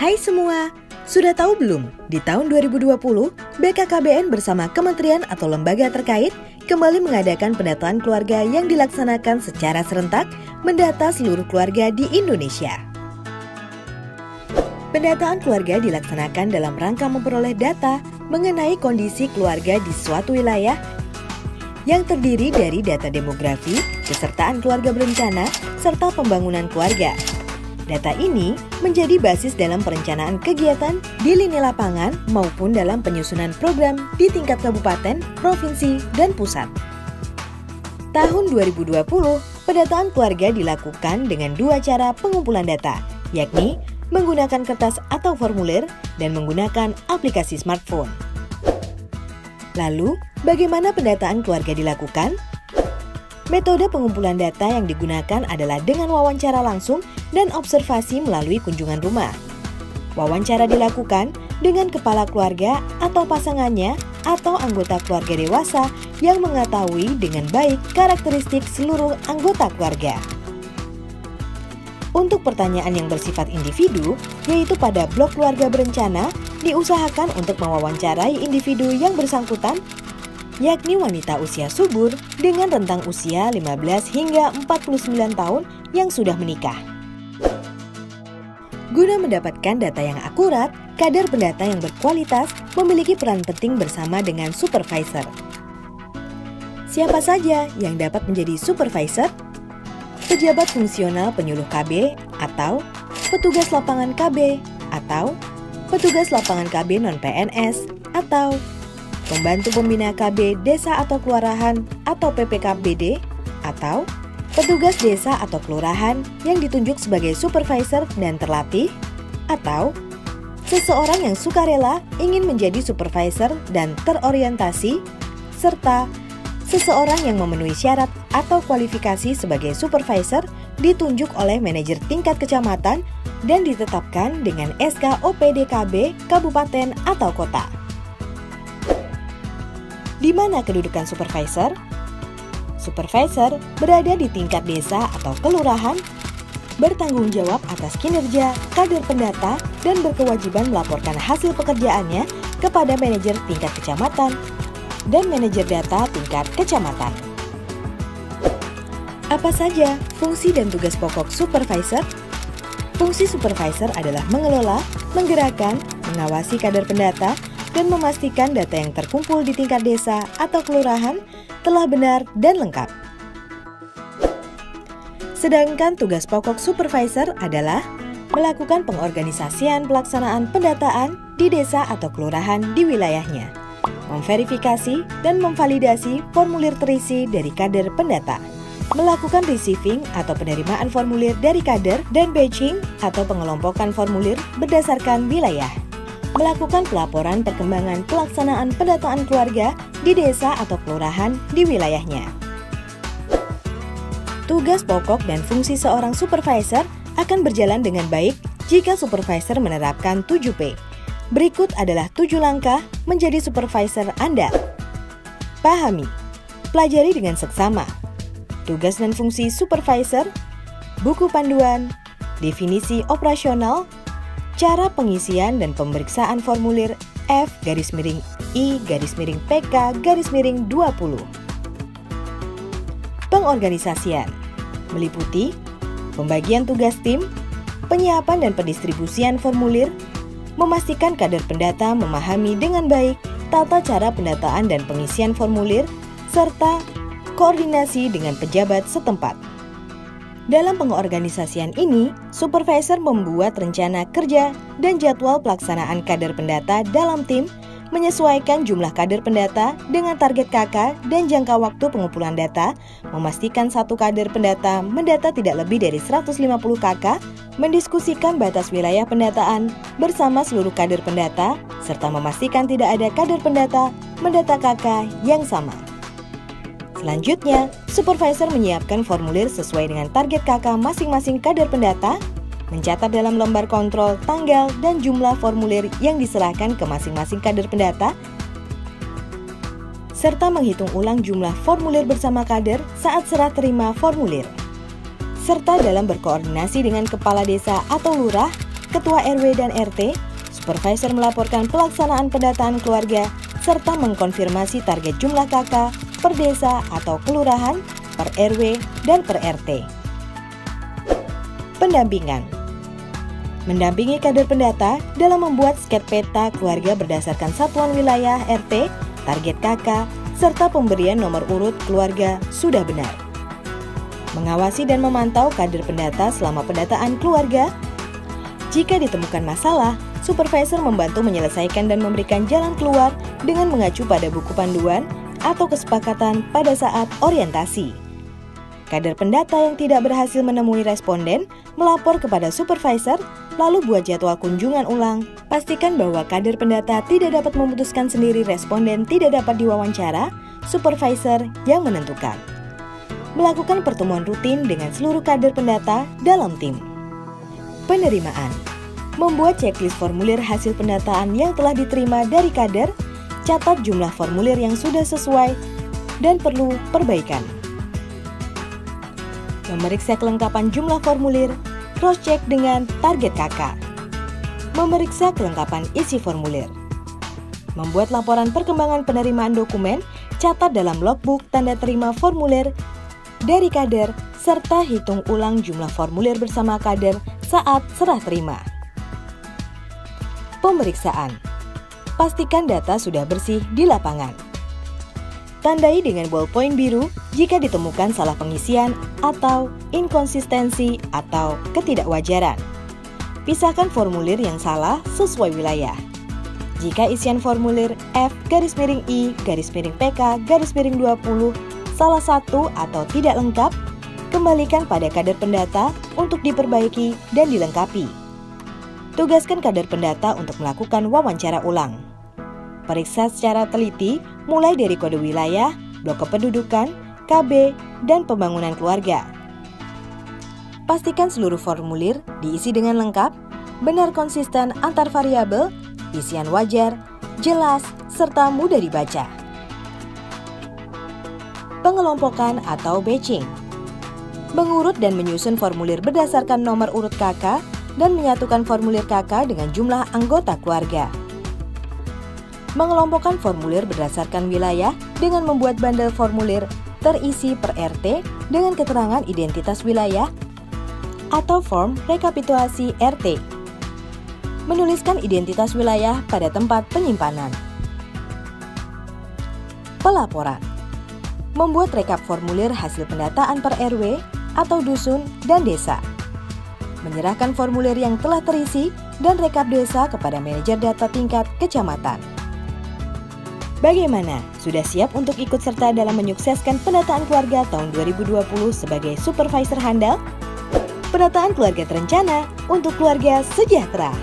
Hai semua, sudah tahu belum? Di tahun 2020, BKKBN bersama kementerian atau lembaga terkait kembali mengadakan pendataan keluarga yang dilaksanakan secara serentak mendata seluruh keluarga di Indonesia. Pendataan keluarga dilaksanakan dalam rangka memperoleh data mengenai kondisi keluarga di suatu wilayah yang terdiri dari data demografi, kesertaan keluarga berencana, serta pembangunan keluarga. Data ini menjadi basis dalam perencanaan kegiatan di lini lapangan maupun dalam penyusunan program di tingkat kabupaten, provinsi, dan pusat. Tahun 2020, pendataan keluarga dilakukan dengan dua cara pengumpulan data, yakni menggunakan kertas atau formulir dan menggunakan aplikasi smartphone. Lalu, bagaimana pendataan keluarga dilakukan? Metode pengumpulan data yang digunakan adalah dengan wawancara langsung dan observasi melalui kunjungan rumah. Wawancara dilakukan dengan kepala keluarga atau pasangannya atau anggota keluarga dewasa yang mengetahui dengan baik karakteristik seluruh anggota keluarga. Untuk pertanyaan yang bersifat individu, yaitu pada blok keluarga berencana, diusahakan untuk mewawancarai individu yang bersangkutan, yakni wanita usia subur dengan rentang usia 15 hingga 49 tahun yang sudah menikah. Guna mendapatkan data yang akurat, kader pendata yang berkualitas memiliki peran penting bersama dengan supervisor. Siapa saja yang dapat menjadi supervisor? Pejabat fungsional penyuluh KB atau petugas lapangan KB atau petugas lapangan KB non-PNS atau pembantu pembina KB desa atau kelurahan atau PPKBD atau petugas desa atau kelurahan yang ditunjuk sebagai supervisor dan terlatih atau seseorang yang sukarela ingin menjadi supervisor dan terorientasi serta seseorang yang memenuhi syarat atau kualifikasi sebagai supervisor ditunjuk oleh manajer tingkat kecamatan dan ditetapkan dengan SK OPDKB kabupaten atau kota. Di mana kedudukan supervisor? Supervisor berada di tingkat desa atau kelurahan, bertanggung jawab atas kinerja kader pendata dan berkewajiban melaporkan hasil pekerjaannya kepada manajer tingkat kecamatan dan manajer data tingkat kecamatan. Apa saja fungsi dan tugas pokok supervisor? Fungsi supervisor adalah mengelola, menggerakkan, mengawasi kader pendata, dan memastikan data yang terkumpul di tingkat desa atau kelurahan telah benar dan lengkap. Sedangkan tugas pokok supervisor adalah melakukan pengorganisasian pelaksanaan pendataan di desa atau kelurahan di wilayahnya, memverifikasi dan memvalidasi formulir terisi dari kader pendata, melakukan receiving atau penerimaan formulir dari kader dan batching atau pengelompokan formulir berdasarkan wilayah, melakukan pelaporan perkembangan pelaksanaan pendataan keluarga di desa atau kelurahan di wilayahnya. Tugas pokok dan fungsi seorang supervisor akan berjalan dengan baik jika supervisor menerapkan 7P. Berikut adalah 7 langkah menjadi supervisor Anda. Pahami, pelajari dengan seksama. Tugas dan fungsi supervisor, buku panduan, definisi operasional, cara pengisian dan pemeriksaan formulir F-I-PK-20. Pengorganisasian meliputi pembagian tugas tim, penyiapan dan pendistribusian formulir, memastikan kader pendata memahami dengan baik tata cara pendataan dan pengisian formulir, serta koordinasi dengan pejabat setempat. Dalam pengorganisasian ini, supervisor membuat rencana kerja dan jadwal pelaksanaan kader pendata dalam tim, menyesuaikan jumlah kader pendata dengan target KK dan jangka waktu pengumpulan data, memastikan satu kader pendata mendata tidak lebih dari 150 KK, mendiskusikan batas wilayah pendataan bersama seluruh kader pendata, serta memastikan tidak ada kader pendata mendata KK yang sama. Selanjutnya, supervisor menyiapkan formulir sesuai dengan target KK masing-masing kader pendata, mencatat dalam lembar kontrol tanggal dan jumlah formulir yang diserahkan ke masing-masing kader pendata, serta menghitung ulang jumlah formulir bersama kader saat serah terima formulir. serta dalam berkoordinasi dengan kepala desa atau lurah Ketua RW dan RT, supervisor melaporkan pelaksanaan pendataan keluarga serta mengkonfirmasi target jumlah KK per desa atau kelurahan, per RW, dan per RT. Pendampingan. Mendampingi kader pendata dalam membuat sket peta keluarga berdasarkan satuan wilayah RT, target KK, serta pemberian nomor urut keluarga sudah benar. Mengawasi dan memantau kader pendata selama pendataan keluarga. Jika ditemukan masalah, supervisor membantu menyelesaikan dan memberikan jalan keluar dengan mengacu pada buku panduan atau kesepakatan pada saat orientasi. Kader pendata yang tidak berhasil menemui responden melapor kepada supervisor, lalu buat jadwal kunjungan ulang. Pastikan bahwa kader pendata tidak dapat memutuskan sendiri responden tidak dapat diwawancara, supervisor yang menentukan. Melakukan pertemuan rutin dengan seluruh kader pendata dalam tim. Penerimaan. Membuat checklist formulir hasil pendataan yang telah diterima dari kader, catat jumlah formulir yang sudah sesuai dan perlu perbaikan. Memeriksa kelengkapan jumlah formulir, cross-check dengan target KK. Memeriksa kelengkapan isi formulir. Membuat laporan perkembangan penerimaan dokumen, catat dalam logbook tanda terima formulir dari kader, serta hitung ulang jumlah formulir bersama kader saat serah terima. Pemeriksaan. Pastikan data sudah bersih di lapangan. Tandai dengan ballpoint biru jika ditemukan salah pengisian atau inkonsistensi atau ketidakwajaran. Pisahkan formulir yang salah sesuai wilayah. Jika isian formulir F_I_PK_20 salah satu atau tidak lengkap, kembalikan pada kader pendata untuk diperbaiki dan dilengkapi. Tugaskan kader pendata untuk melakukan wawancara ulang. Periksa secara teliti mulai dari kode wilayah, blok kependudukan, KB, dan pembangunan keluarga. Pastikan seluruh formulir diisi dengan lengkap, benar konsisten antar variabel, isian wajar, jelas, serta mudah dibaca. Pengelompokan atau batching. Mengurut dan menyusun formulir berdasarkan nomor urut KK dan menyatukan formulir KK dengan jumlah anggota keluarga. Mengelompokkan formulir berdasarkan wilayah dengan membuat bundle formulir terisi per RT dengan keterangan identitas wilayah atau form rekapitulasi RT. Menuliskan identitas wilayah pada tempat penyimpanan. Pelaporan. Membuat rekap formulir hasil pendataan per RW atau dusun dan desa. Menyerahkan formulir yang telah terisi dan rekap desa kepada manajer data tingkat kecamatan. Bagaimana? Sudah siap untuk ikut serta dalam menyukseskan pendataan keluarga tahun 2020 sebagai supervisor handal? Pendataan keluarga terencana untuk keluarga sejahtera.